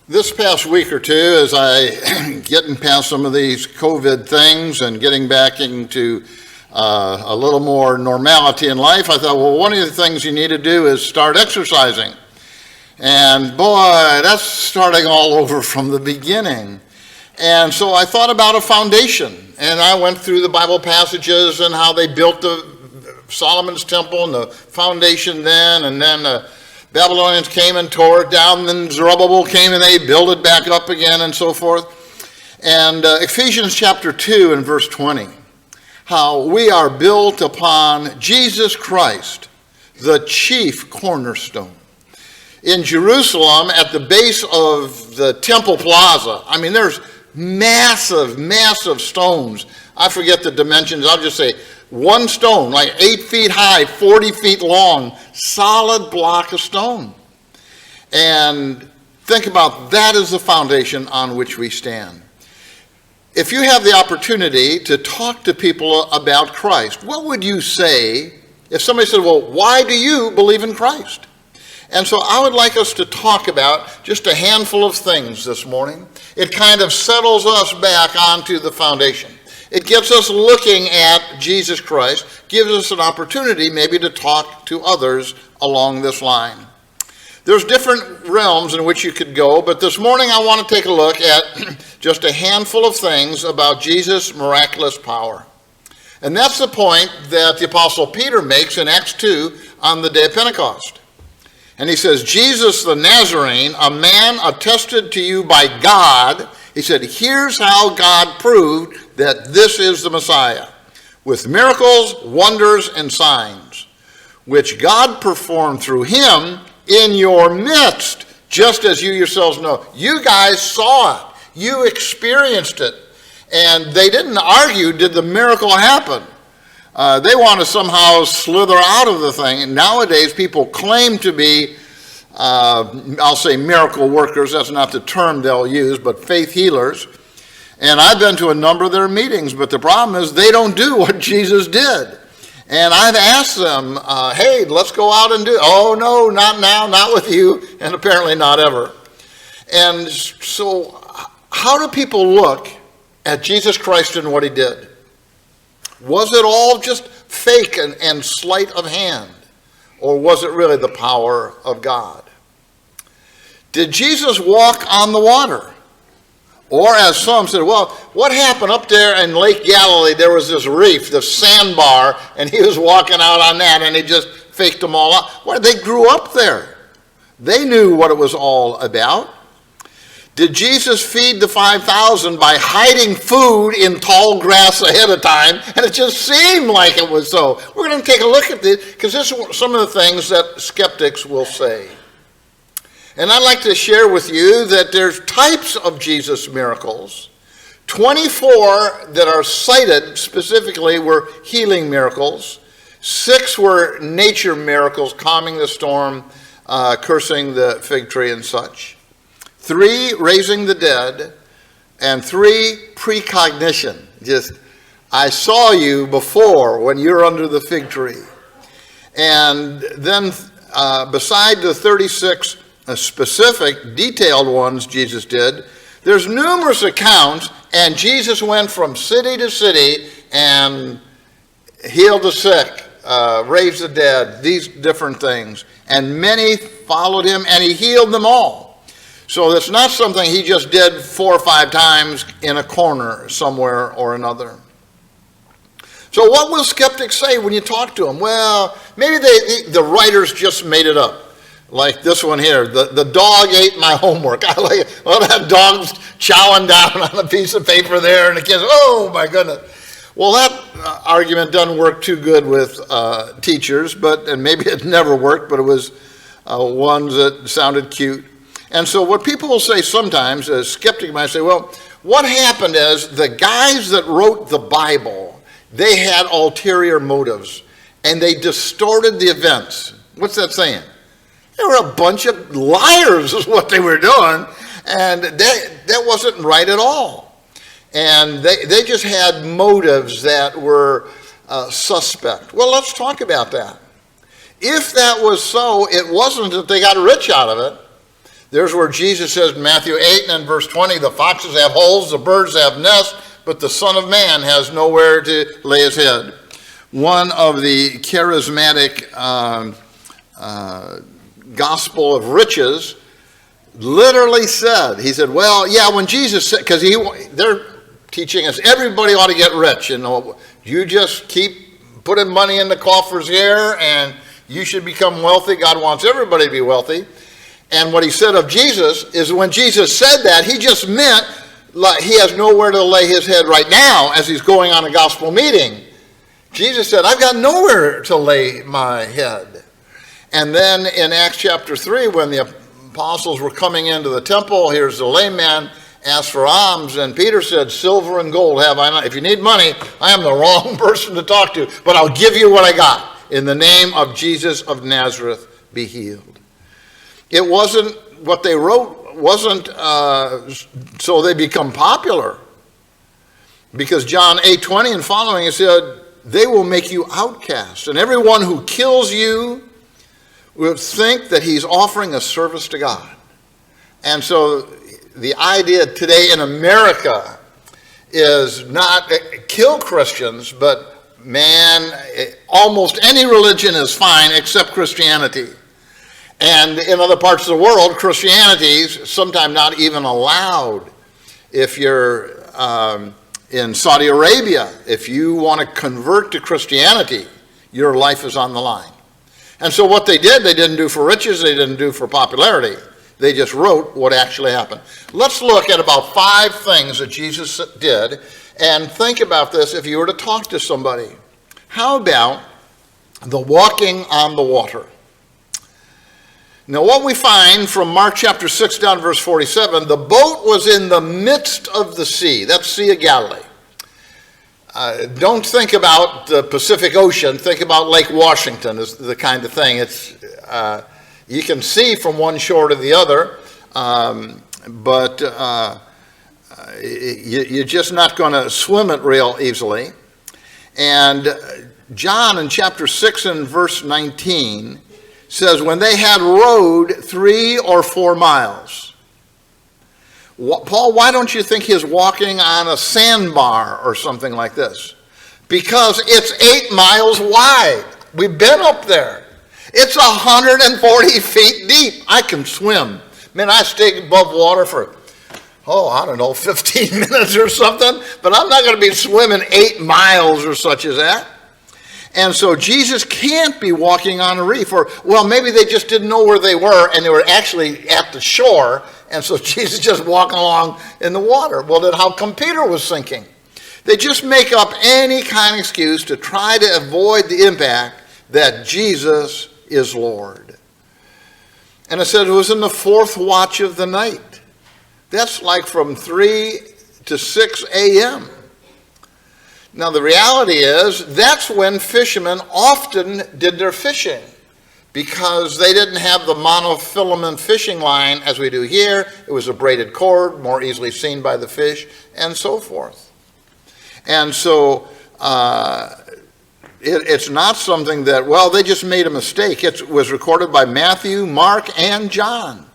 This past week or two, as I getting past some of these COVID things and getting back into a little more normality in life, I thought, well, one of the things you need to do is start exercising. And boy, that's starting all over from the beginning. And so I thought about a foundation, and I went through the Bible passages and how they built Solomon's temple and the foundation then, and then the Babylonians came and tore it down, then Zerubbabel came and they built it back up again and so forth. And Ephesians chapter 2 and verse 20, how we are built upon Jesus Christ, the chief cornerstone. In Jerusalem, at the base of the Temple Plaza, I mean, there's massive, massive stones. I forget the dimensions. I'll just say one stone, like 8 feet high, 40 feet long, solid block of stone. And think about that as the foundation on which we stand. If you have the opportunity to talk to people about Christ, what would you say if somebody said, well, why do you believe in Christ? And so I would like us to talk about just a handful of things this morning. It kind of settles us back onto the foundation. It gets us looking at Jesus Christ, gives us an opportunity maybe to talk to others along this line. There's different realms in which you could go, but this morning I want to take a look at just a handful of things about Jesus' miraculous power. And that's the point that the Apostle Peter makes in Acts 2 on the day of Pentecost. And he says, Jesus the Nazarene, a man attested to you by God. He said, here's how God proved that this is the Messiah, with miracles, wonders, and signs, which God performed through him in your midst, just as you yourselves know. You guys saw it. You experienced it. And they didn't argue, did the miracle happen? They want to somehow slither out of the thing. And nowadays, people claim to be, I'll say miracle workers. That's not the term they'll use, but faith healers. And I've been to a number of their meetings, but the problem is they don't do what Jesus did. And I've asked them, hey, let's go out and do it. Oh, no, not now, not with you, and apparently not ever. And so how do people look at Jesus Christ and what he did? Was it all just fake and sleight of hand? Or was it really the power of God? Did Jesus walk on the water? Or as some said, well, what happened up there in Lake Galilee? There was this reef, this sandbar, and he was walking out on that, and he just faked them all out. Well, they grew up there. They knew what it was all about. Did Jesus feed the 5,000 by hiding food in tall grass ahead of time? And it just seemed like it was so. We're going to take a look at this, because this is some of the things that skeptics will say. And I'd like to share with you that there's types of Jesus miracles. 24 that are cited specifically were healing miracles. 6 were nature miracles, calming the storm, cursing the fig tree and such. 3 raising the dead, and 3 precognition. Just, I saw you before when you're under the fig tree. And then beside the 36 specific, detailed ones Jesus did, there's numerous accounts, and Jesus went from city to city and healed the sick, raised the dead, these different things. And many followed him, and he healed them all. So it's not something he just did 4 or 5 times in a corner somewhere or another. So what will skeptics say when you talk to them? Well, maybe the writers just made it up. Like this one here, the dog ate my homework. I like it. Well, that dog's chowing down on a piece of paper there, and the kids, oh my goodness. Well, that argument doesn't work too good with teachers, and maybe it never worked, but it was ones that sounded cute. And so what people will say sometimes, a skeptic might say, well, what happened is the guys that wrote the Bible, they had ulterior motives, and they distorted the events. What's that saying? They were a bunch of liars is what they were doing, and that wasn't right at all. And they just had motives that were suspect. Well, let's talk about that. If that was so, it wasn't that they got rich out of it. There's where Jesus says in Matthew 8 and in verse 20, the foxes have holes, the birds have nests, but the Son of Man has nowhere to lay his head. One of the charismatic gospel of riches literally said, he said, well, yeah, when Jesus said, because they're teaching us everybody ought to get rich. You just keep putting money in the coffers here and you should become wealthy. God wants everybody to be wealthy. And what he said of Jesus is when Jesus said that, he just meant like he has nowhere to lay his head right now as he's going on a gospel meeting. Jesus said, I've got nowhere to lay my head. And then in Acts chapter 3, when the apostles were coming into the temple, here's the lame man asked for alms, and Peter said, silver and gold have I not. If you need money, I am the wrong person to talk to, but I'll give you what I got. In the name of Jesus of Nazareth, be healed. It wasn't, what they wrote wasn't so they become popular. Because John 8:20 and following, it said, they will make you outcasts, and everyone who kills you will think that he's offering a service to God. And so the idea today in America is not kill Christians, but man, almost any religion is fine except Christianity. And in other parts of the world, Christianity is sometimes not even allowed. If you're in Saudi Arabia, if you want to convert to Christianity, your life is on the line. And so what they didn't do for riches, they didn't do for popularity. They just wrote what actually happened. Let's look at about 5 things that Jesus did and think about this if you were to talk to somebody. How about the walking on the water? Now what we find from Mark chapter 6 down verse 47, the boat was in the midst of the sea. That's Sea of Galilee. Don't think about the Pacific Ocean. Think about Lake Washington is the kind of thing. It's you can see from one shore to the other, but you're just not going to swim it real easily. And John in chapter 6 and verse 19 says, when they had rowed 3 or 4 miles. Paul, why don't you think he's walking on a sandbar or something like this? Because it's 8 miles wide. We've been up there. It's 140 feet deep. I can swim. Man, I stayed above water for, I don't know, 15 minutes or something. But I'm not going to be swimming 8 miles or such as that. And so Jesus can't be walking on a reef. Or, well, maybe they just didn't know where they were and they were actually at the shore. And so Jesus just walking along in the water. Well, then how come Peter was sinking? They just make up any kind of excuse to try to avoid the impact that Jesus is Lord. And it said it was in the 4th watch of the night. That's like from 3 to 6 a.m. Now the reality is that's when fishermen often did their fishing, because they didn't have the monofilament fishing line as we do here. It was a braided cord, more easily seen by the fish, and so forth. And so it's not something that, well, they just made a mistake. It was recorded by Matthew, Mark, and John.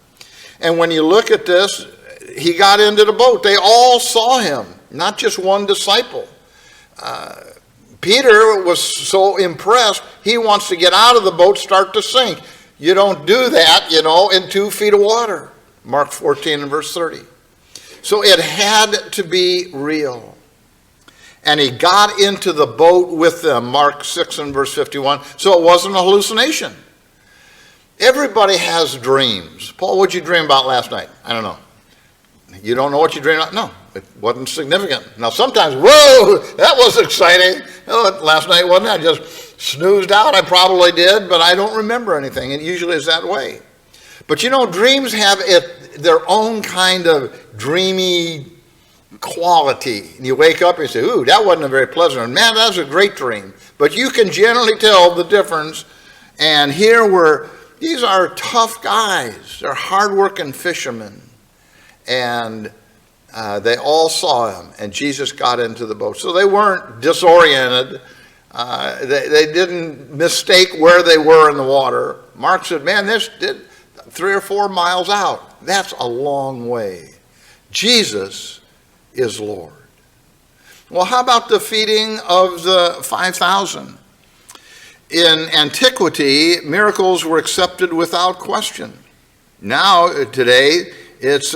And when you look at this, he got into the boat. They all saw him, not just one disciple. Peter was so impressed, he wants to get out of the boat, start to sink. You don't do that, in 2 feet of water. Mark 14 and verse 30. So it had to be real. And he got into the boat with them, Mark 6 and verse 51. So it wasn't a hallucination. Everybody has dreams. Paul, what'd you dream about last night? I don't know. You don't know what you dreamed about? No, it wasn't significant. Now sometimes, whoa, that was exciting. Last night wasn't I just snoozed out? I probably did, but I don't remember anything. It usually is that way. But dreams have their own kind of dreamy quality. And you wake up and you say, ooh, that wasn't a very pleasant one. Man, that was a great dream. But you can generally tell the difference. And here these are tough guys. They're hardworking fishermen. And they all saw him, and Jesus got into the boat. So they weren't disoriented. They didn't mistake where they were in the water. Mark said, man, this did 3 or 4 miles out. That's a long way. Jesus is Lord. Well, how about the feeding of the 5,000? In antiquity, miracles were accepted without question. Now, today, it's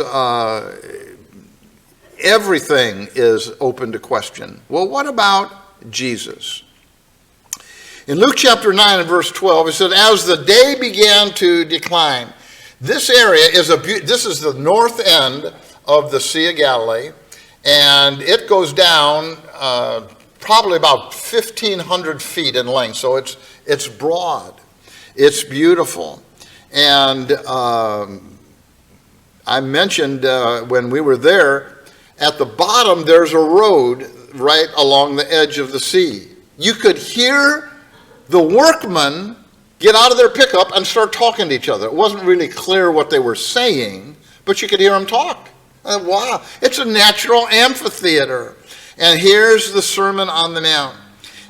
everything is open to question. Well, what about Jesus? In Luke chapter 9 and verse 12, it said, as the day began to decline, this area this is the north end of the Sea of Galilee, and it goes down probably about 1,500 feet in length, so it's broad, it's beautiful. And I mentioned when we were there, at the bottom there's a road right along the edge of the sea. You could hear the workmen get out of their pickup and start talking to each other. It wasn't really clear what they were saying, but you could hear them talk. Wow, it's a natural amphitheater. And here's the Sermon on the Mount.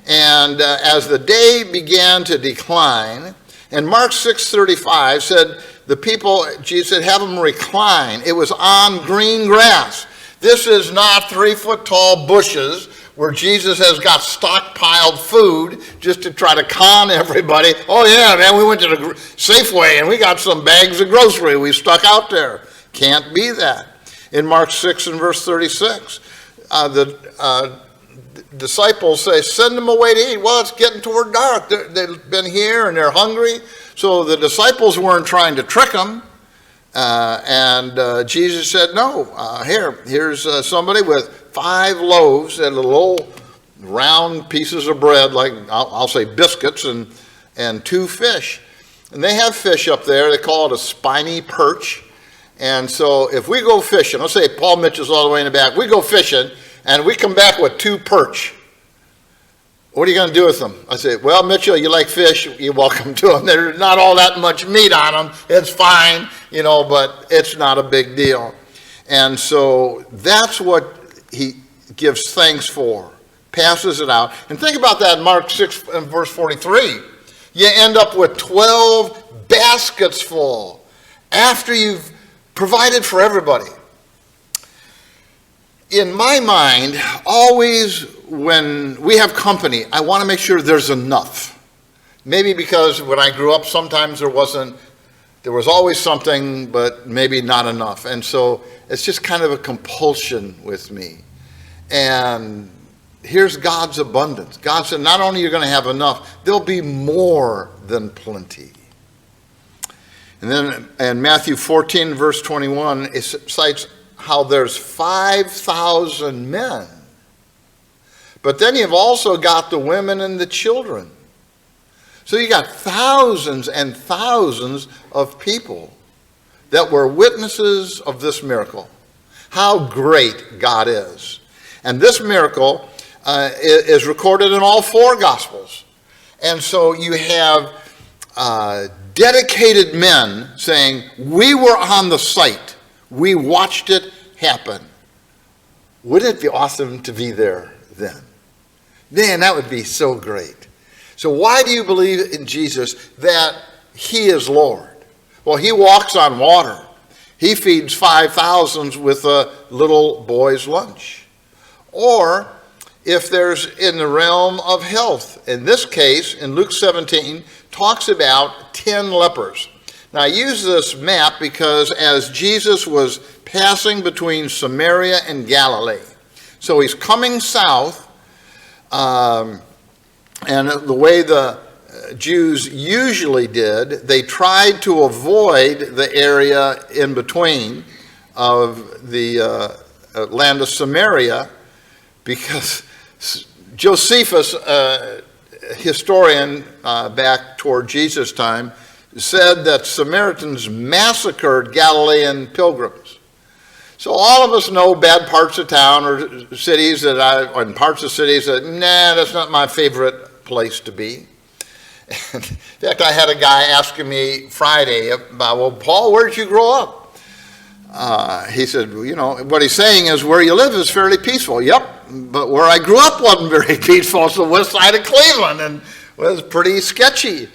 And as the day began to decline, and Mark 6:35 said, the people, Jesus said, have them recline. It was on green grass. This is not 3-foot-tall bushes where Jesus has got stockpiled food just to try to con everybody. Oh yeah, man, we went to the Safeway and we got some bags of grocery we stuck out there. Can't be that. In Mark 6 and verse 36, the disciples say, send them away to eat. Well, it's getting toward dark. They've been here and they're hungry. So the disciples weren't trying to trick them. And Jesus said, no, here's somebody with 5 loaves and little round pieces of bread, like I'll say biscuits, and 2 fish. And they have fish up there. They call it a spiny perch. And so if we go fishing, let's say Paul Mitchell's all the way in the back, we go fishing and we come back with 2 perch. What are you going to do with them? I say, well, Mitchell, you like fish, you're welcome to them. There's not all that much meat on them. It's fine, but it's not a big deal. And so that's what he gives thanks for, passes it out. And think about that in Mark 6 and verse 43. You end up with 12 baskets full after you've provided for everybody. In my mind, always when we have company, I want to make sure there's enough. Maybe because when I grew up, sometimes there was always something, but maybe not enough. And so it's just kind of a compulsion with me. And here's God's abundance. God said, not only are you going to have enough, there'll be more than plenty. And then in Matthew 14, verse 21, it cites how there's 5,000 men. But then you've also got the women and the children. So you got thousands and thousands of people that were witnesses of this miracle. How great God is. And this miracle is recorded in all 4 Gospels. And so you have dedicated men saying, we were on the site. We watched it happen. Wouldn't it be awesome to be there then? Man, that would be so great. So why do you believe in Jesus that he is Lord? Well, he walks on water. He feeds 5,000 with a little boy's lunch. Or if there's in the realm of health, in this case, in Luke 17, talks about 10 lepers. Now, I use this map because as Jesus was passing between Samaria and Galilee, so he's coming south, and the way the Jews usually did, they tried to avoid the area in between of the land of Samaria, because Josephus, historian back toward Jesus' time, said that Samaritans massacred Galilean pilgrims. So all of us know bad parts of town or cities and parts of cities that, nah, that's not my favorite place to be. In fact, I had a guy asking me Friday about, well, Paul, where did you grow up? He said, what he's saying is where you live is fairly peaceful. Yep, but where I grew up wasn't very peaceful. It's the west side of Cleveland, and it was pretty sketchy.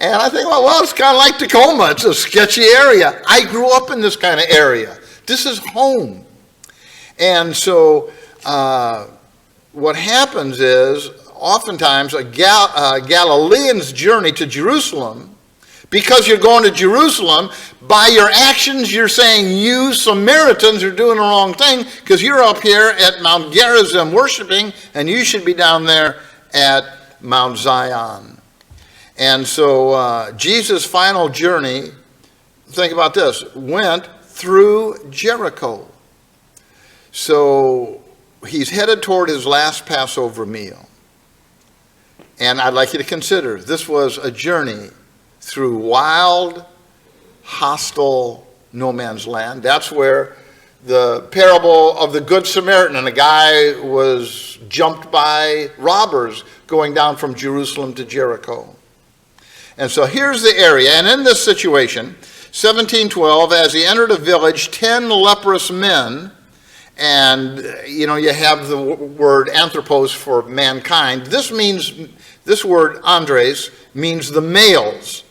And I think, well, it's kind of like Tacoma. It's a sketchy area. I grew up in this kind of area. This is home. And so what happens is, oftentimes, a Galilean's journey to Jerusalem, because you're going to Jerusalem, by your actions, you're saying you Samaritans are doing the wrong thing, because you're up here at Mount Gerizim worshiping, and you should be down there at Mount Zion. And so Jesus' final journey, think about this, went through Jericho. So he's headed toward his last Passover meal. And I'd like you to consider, this was a journey through wild, hostile no man's land. That's where the parable of the Good Samaritan, and a guy was jumped by robbers going down from Jerusalem to Jericho. And so here's the area. And in this situation, 1712, as he entered a village, 10 leprous men, and you have the word anthropos for mankind. This word andres means the males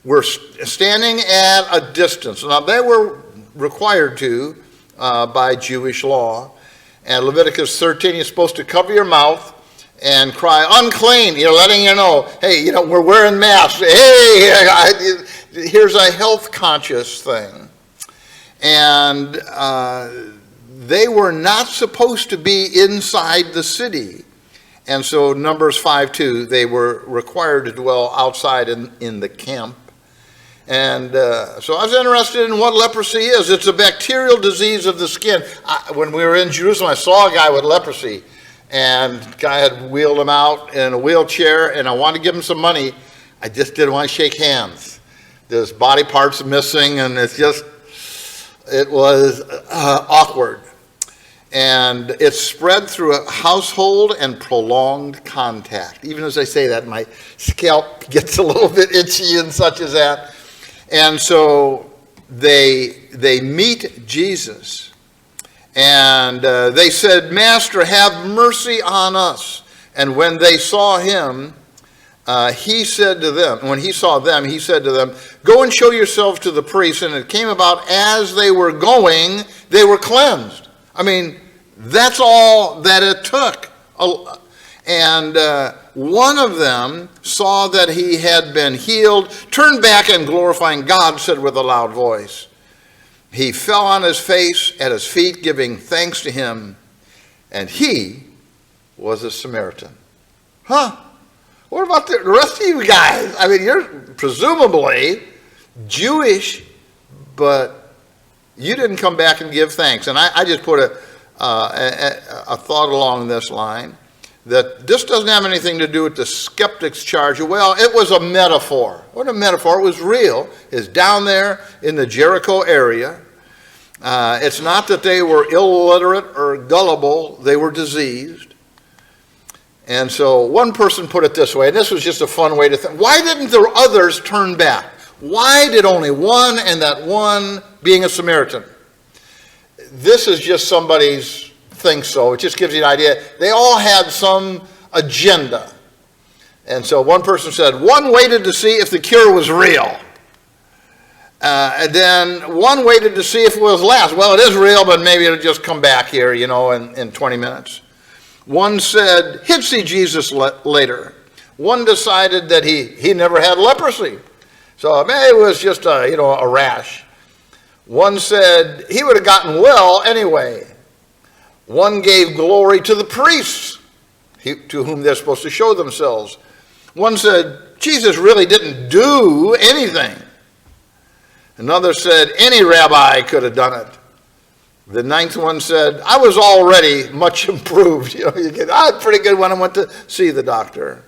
were standing at a distance. Now they were required to by Jewish law. And Leviticus 13, you're supposed to cover your mouth and cry, unclean, letting you know, hey, we're wearing masks. Hey, here's a health conscious thing. And they were not supposed to be inside the city. And so Numbers 5:2, they were required to dwell outside in the camp. And so I was interested in what leprosy is. It's a bacterial disease of the skin. When we were in Jerusalem, I saw a guy with leprosy. And the guy had wheeled him out in a wheelchair, and I wanted to give him some money. I just didn't want to shake hands. There's body parts missing, and it was awkward. And it's spread through a household and prolonged contact. Even as I say that, my scalp gets a little bit itchy and such as that. And so they meet Jesus. And they said, Master, have mercy on us. And when they saw him, he said to them, when he saw them, he said to them, go and show yourselves to the priests. And it came about as they were going, they were cleansed. I mean, that's all that it took. And one of them saw that he had been healed, turned back and glorifying God, said with a loud voice, he fell on his face at his feet, giving thanks to him, and he was a Samaritan. Huh? What about the rest of you guys? I mean, you're presumably Jewish, but you didn't come back and give thanks. And I just put a thought along this line, that this doesn't have anything to do with the skeptic's charge. Well, it was a metaphor. What a metaphor. It was real. It's down there in the Jericho area. It's not that they were illiterate or gullible. They were diseased. And so one person put it this way, and this was just a fun way to think. Why didn't the others turn back? Why did only one, and that one being a Samaritan? This is just somebody's think so. It just gives you an idea. They all had some agenda. And so one person said, one waited to see if the cure was real. And then one waited to see if it was last. Well, it is real, but maybe it'll just come back here, in 20 minutes. One said he'd see Jesus later. One decided that he never had leprosy. So maybe it was just a rash. One said he would have gotten well anyway. One gave glory to the priests, to whom they're supposed to show themselves. One said, Jesus really didn't do anything. Another said, any rabbi could have done it. The ninth one said, I was already much improved. I was pretty good when I went to see the doctor.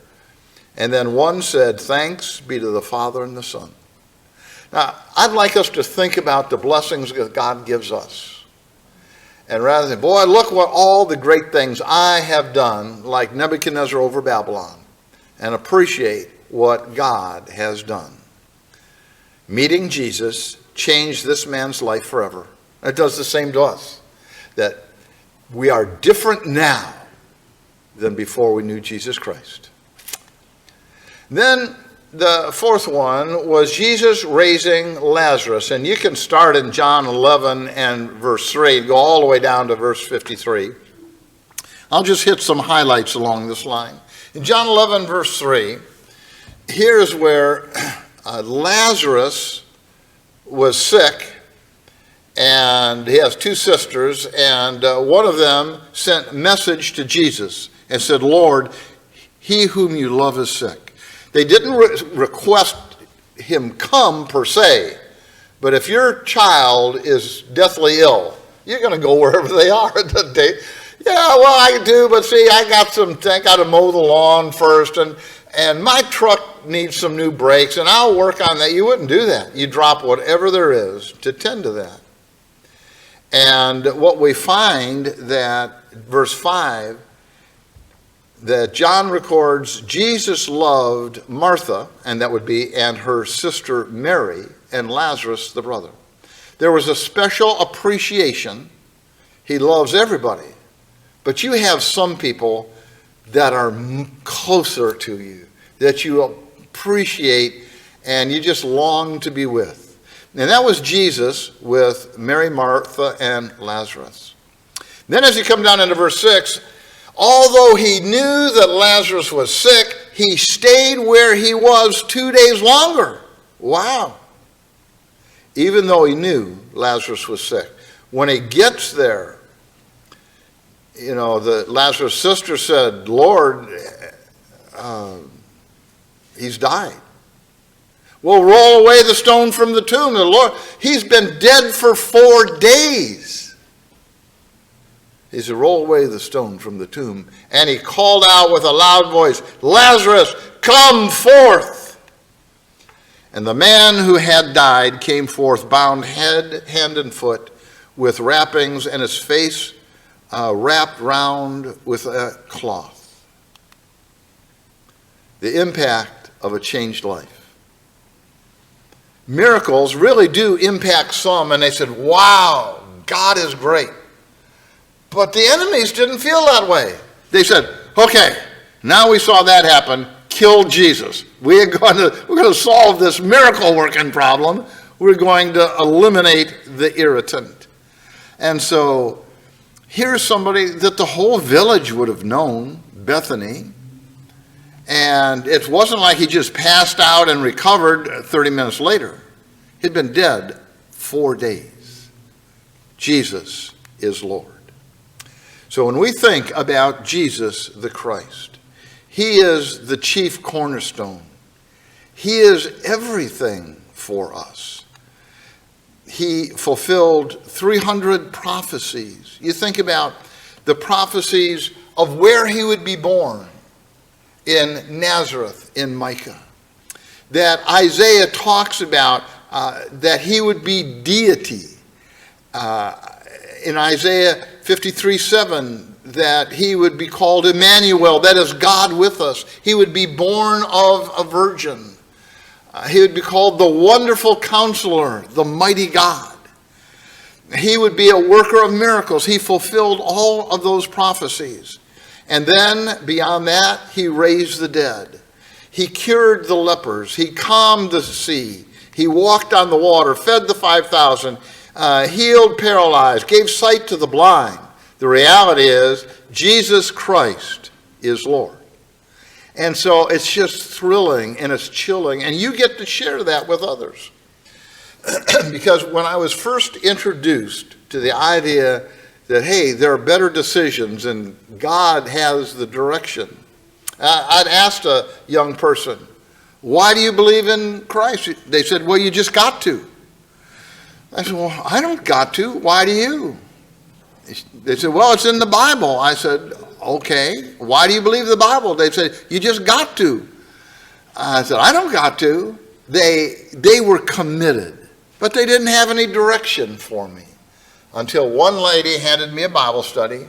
And then one said, thanks be to the Father and the Son. Now, I'd like us to think about the blessings that God gives us. And rather than, boy, look what all the great things I have done, like Nebuchadnezzar over Babylon, and appreciate what God has done. Meeting Jesus changed this man's life forever. It does the same to us, that we are different now than before we knew Jesus Christ. Then the fourth one was Jesus raising Lazarus. And you can start in John 11 and verse 3 and go all the way down to verse 53. I'll just hit some highlights along this line. In John 11 verse 3, here's where Lazarus was sick, and he has two sisters, and one of them sent a message to Jesus and said, Lord, he whom you love is sick. They didn't request him come per se, but if your child is deathly ill, you're going to go wherever they are. Yeah, well, I do, but see, I got to mow the lawn first, and my truck needs some new brakes, and I'll work on that. You wouldn't do that. You drop whatever there is to tend to that. And what we find that, verse 5, that John records Jesus loved Martha, and that would be, and her sister Mary, and Lazarus the brother. There was a special appreciation. He loves everybody. But you have some people that are closer to you, that you appreciate and you just long to be with. And that was Jesus with Mary, Martha, and Lazarus. Then as you come down into verse 6, although he knew that Lazarus was sick, he stayed where he was 2 days longer. Wow. Even though he knew Lazarus was sick. When he gets there, the Lazarus' sister said, Lord, he's died. Well, roll away the stone from the tomb. The Lord, he's been dead for 4 days. He said, roll away the stone from the tomb. And he called out with a loud voice, Lazarus, come forth. And the man who had died came forth, bound head, hand, and foot with wrappings, and his face wrapped round with a cloth. The impact of a changed life. Miracles really do impact some, and they said, wow, God is great. But the enemies didn't feel that way. They said, okay, now we saw that happen, kill Jesus. We're going to solve this miracle working problem. We're going to eliminate the irritant. And so here's somebody that the whole village would have known, Bethany. And it wasn't like he just passed out and recovered 30 minutes later. He'd been dead 4 days. Jesus is Lord. So when we think about Jesus the Christ, he is the chief cornerstone. He is everything for us. He fulfilled 300 prophecies. You think about the prophecies of where he would be born in Nazareth in Micah. That Isaiah talks about that he would be deity. In Isaiah 53:7, that he would be called Emmanuel, that is God with us. He would be born of a virgin. He would be called the Wonderful Counselor, the Mighty God. He would be a worker of miracles. He fulfilled all of those prophecies. And then, beyond that, he raised the dead. He cured the lepers. He calmed the sea. He walked on the water, fed the 5,000, healed paralyzed, gave sight to the blind. The reality is, Jesus Christ is Lord. And so it's just thrilling and it's chilling, and you get to share that with others. Because when I was first introduced to the idea that, hey, there are better decisions and God has the direction, I'd asked a young person, why do you believe in Christ? They said, well, you just got to. I said, well, I don't got to. Why do you? They said, well, it's in the Bible. I said, okay, why do you believe the Bible? They said, you just got to. I said, I don't got to. They were committed, but they didn't have any direction for me until one lady handed me a Bible study,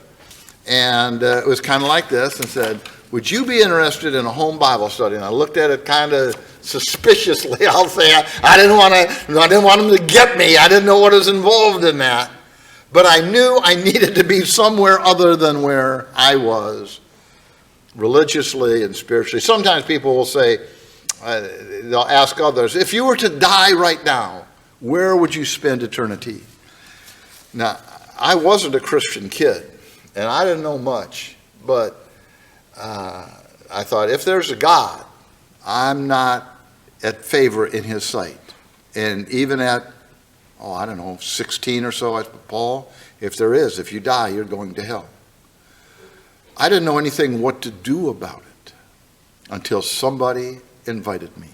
and it was kind of like this, and said, would you be interested in a home Bible study? And I looked at it kind of suspiciously. I'll say I didn't want them to get me. I didn't know what was involved in that. But I knew I needed to be somewhere other than where I was, religiously and spiritually. Sometimes people will say, they'll ask others, if you were to die right now, where would you spend eternity? Now, I wasn't a Christian kid, and I didn't know much, but I thought, if there's a God, I'm not at favor in his sight. And even at, 16 or so, I said, Paul, if there is, if you die, you're going to hell. I didn't know anything what to do about it until somebody invited me.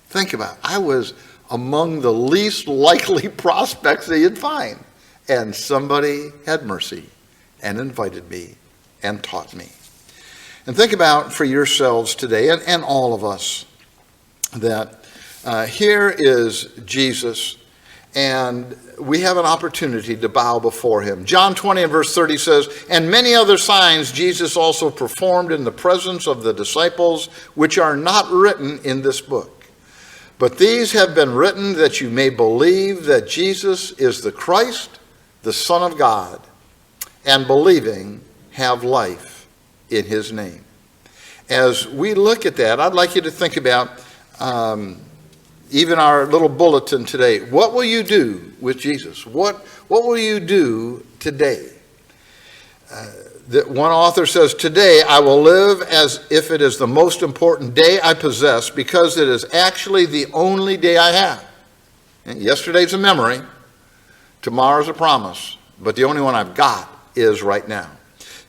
Think about it. I was among the least likely prospects that you'd find. And somebody had mercy and invited me and taught me. And think about for yourselves today, and all of us, that here is Jesus, and we have an opportunity to bow before him. John 20 and verse 30 says, and many other signs Jesus also performed in the presence of the disciples, which are not written in this book. But these have been written that you may believe that Jesus is the Christ, the Son of God, and believing have life in his name. As we look at that, I'd like you to think about even our little bulletin today. What will you do with Jesus? What will you do today? One author says, today I will live as if it is the most important day I possess because it is actually the only day I have. And yesterday's a memory, tomorrow's a promise, but the only one I've got is right now.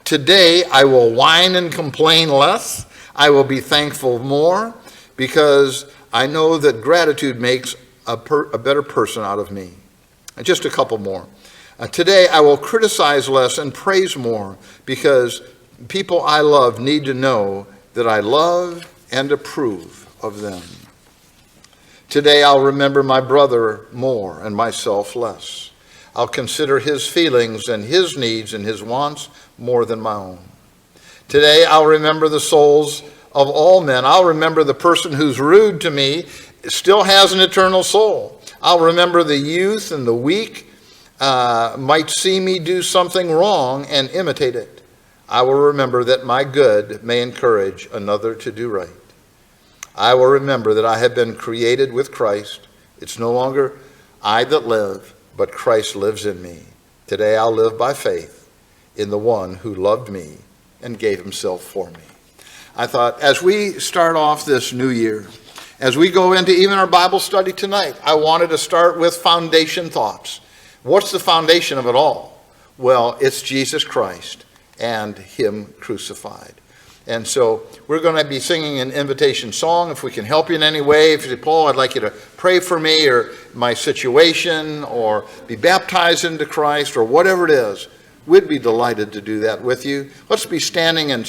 Today I will whine and complain less. I will be thankful more because I know that gratitude makes a better person out of me. And just a couple more. Today I will criticize less and praise more because people I love need to know that I love and approve of them. Today I'll remember my brother more and myself less. I'll consider his feelings and his needs and his wants more than my own. Today I'll remember the souls of all men. I'll remember the person who's rude to me still has an eternal soul. I'll remember the youth and the weak might see me do something wrong and imitate it. I will remember that my good may encourage another to do right. I will remember that I have been created with Christ. It's no longer I that live, but Christ lives in me. Today I'll live by faith in the one who loved me and gave himself for me. I thought, as we start off this new year, as we go into even our Bible study tonight, I wanted to start with foundation thoughts. What's the foundation of it all? Well, it's Jesus Christ and him crucified. And so we're going to be singing an invitation song. If we can help you in any way, if you say, Paul, I'd like you to pray for me or my situation or be baptized into Christ or whatever it is, we'd be delighted to do that with you. Let's be standing and